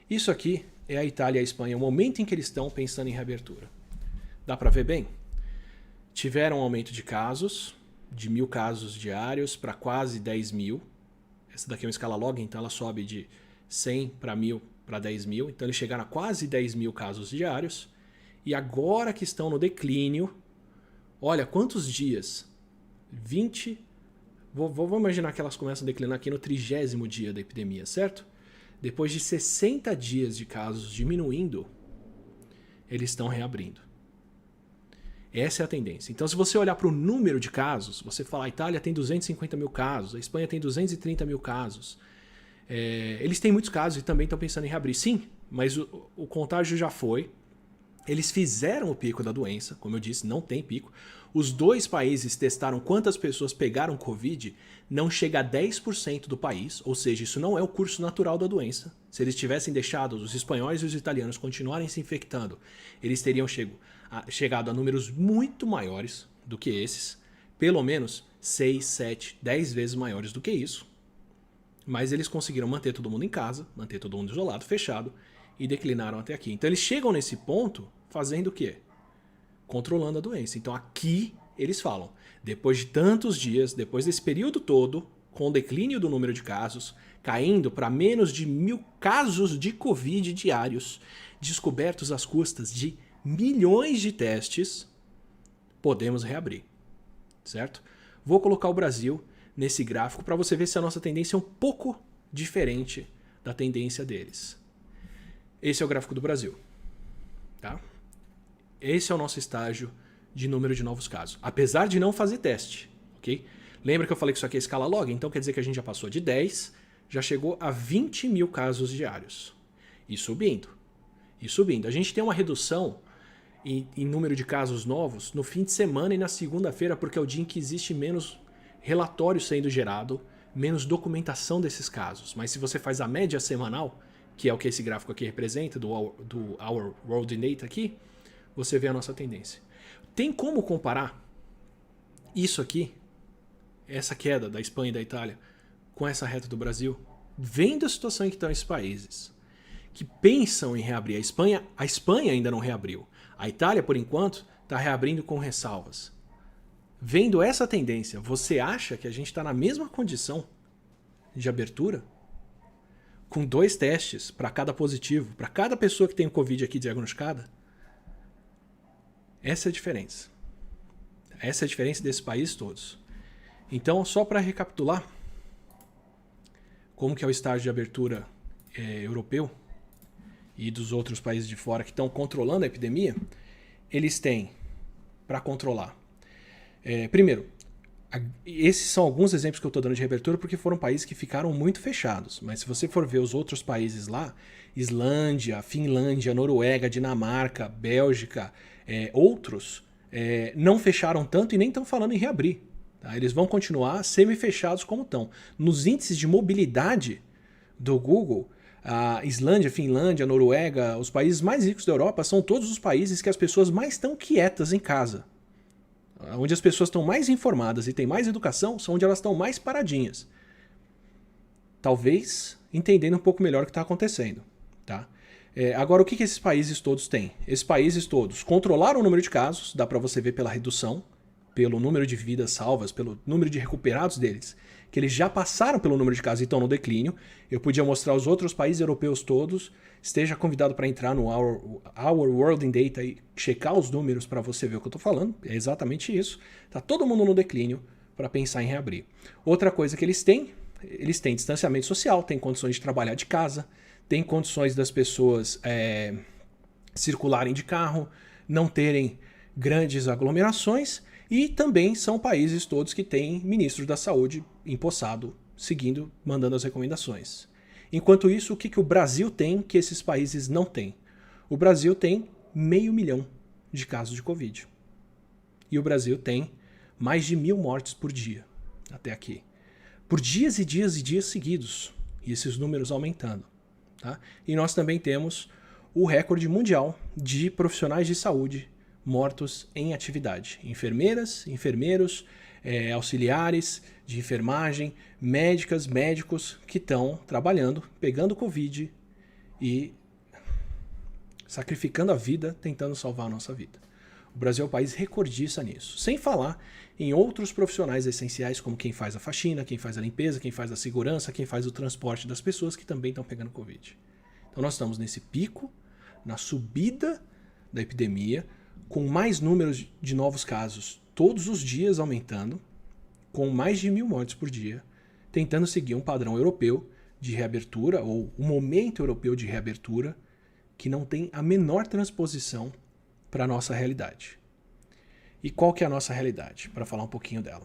Isso aqui é a Itália e a Espanha, o momento em que eles estão pensando em reabertura. Dá para ver bem? Tiveram um aumento de casos, de 1.000 casos diários para quase 10.000. Essa daqui é uma escala log, então ela sobe de 100 para 1.000 para 10.000. Então eles chegaram a quase 10.000 casos diários. E agora que estão no declínio, olha quantos dias? 20. Vamos imaginar que elas começam a declinar aqui no 30º dia da epidemia, certo? Depois de 60 dias de casos diminuindo, eles estão reabrindo. Essa é a tendência. Então, se você olhar para o número de casos, você fala, a Itália tem 250 mil casos, a Espanha tem 230 mil casos. Eles têm muitos casos e também estão pensando em reabrir. Sim, mas o contágio já foi. Eles fizeram o pico da doença, como eu disse, não tem pico. Os dois países testaram quantas pessoas pegaram Covid, não chega a 10% do país, ou seja, isso não é o curso natural da doença. Se eles tivessem deixado os espanhóis e os italianos continuarem se infectando, eles teriam chegado a números muito maiores do que esses, pelo menos 6, 7, 10 vezes maiores do que isso. Mas eles conseguiram manter todo mundo em casa, manter todo mundo isolado, fechado, e declinaram até aqui. Então eles chegam nesse ponto fazendo o quê? Controlando a doença. Então aqui eles falam, depois de tantos dias, depois desse período todo, com o declínio do número de casos, caindo para menos de 1.000 casos de Covid diários, descobertos às custas de milhões de testes, podemos reabrir, certo? Vou colocar o Brasil nesse gráfico para você ver se a nossa tendência é um pouco diferente da tendência deles. Esse é o gráfico do Brasil, tá? Esse é o nosso estágio de número de novos casos, apesar de não fazer teste, ok? Lembra que eu falei que isso aqui é escala log? Então quer dizer que a gente já passou de 10, já chegou a 20 mil casos diários. E subindo. E subindo. A gente tem uma redução em número de casos novos no fim de semana e na segunda-feira, porque é o dia em que existe menos relatório sendo gerado, menos documentação desses casos. Mas se você faz a média semanal, que é o que esse gráfico aqui representa, do Our World in Data aqui, você vê a nossa tendência. Tem como comparar isso aqui, essa queda da Espanha e da Itália, com essa reta do Brasil? Vendo a situação em que estão esses países, que pensam em reabrir. A Espanha ainda não reabriu. A Itália, por enquanto, está reabrindo com ressalvas. Vendo essa tendência, você acha que a gente está na mesma condição de abertura? Com 2 testes para cada positivo, para cada pessoa que tem o Covid aqui diagnosticada? Essa é a diferença. Essa é a diferença desses países todos. Então, só para recapitular, como que é o estágio de abertura europeu e dos outros países de fora que estão controlando a epidemia, eles têm, para controlar, primeiro, esses são alguns exemplos que eu estou dando de reabertura porque foram países que ficaram muito fechados. Mas se você for ver os outros países lá, Islândia, Finlândia, Noruega, Dinamarca, Bélgica, outros, não fecharam tanto e nem estão falando em reabrir. Tá? Eles vão continuar semi-fechados como estão. Nos índices de mobilidade do Google, a Islândia, Finlândia, Noruega, os países mais ricos da Europa são todos os países que as pessoas mais estão quietas em casa. Onde as pessoas estão mais informadas e têm mais educação, são onde elas estão mais paradinhas. Talvez entendendo um pouco melhor o que está acontecendo. Tá? Agora, o que esses países todos têm? Esses países todos controlaram o número de casos, dá para você ver pela redução, pelo número de vidas salvas, pelo número de recuperados deles, que eles já passaram pelo número de casos e estão no declínio. Eu podia mostrar os outros países europeus todos. Esteja convidado para entrar no Our World in Data e checar os números para você ver o que eu estou falando. É exatamente isso. Está todo mundo no declínio para pensar em reabrir. Outra coisa que eles têm distanciamento social, têm condições de trabalhar de casa, têm condições das pessoas circularem de carro, não terem grandes aglomerações. E também são países todos que têm ministros da saúde empossado, mandando as recomendações. Enquanto isso, o que o Brasil tem que esses países não têm? O Brasil tem 500 mil de casos de Covid. E o Brasil tem mais de 1.000 mortes por dia, até aqui. Por dias e dias e dias seguidos. E esses números aumentando. Tá? E nós também temos o recorde mundial de profissionais de saúde mortos em atividade. Enfermeiras, enfermeiros, auxiliares de enfermagem, médicas, médicos que estão trabalhando, pegando Covid e sacrificando a vida, tentando salvar a nossa vida. O Brasil é um país recordista nisso. Sem falar em outros profissionais essenciais, como quem faz a faxina, quem faz a limpeza, quem faz a segurança, quem faz o transporte das pessoas que também estão pegando Covid. Então nós estamos nesse pico, na subida da epidemia, com mais números de novos casos todos os dias aumentando, com mais de 1.000 mortes por dia, tentando seguir um padrão europeu de reabertura, ou um momento europeu de reabertura, que não tem a menor transposição para a nossa realidade. E qual que é a nossa realidade? Para falar um pouquinho dela.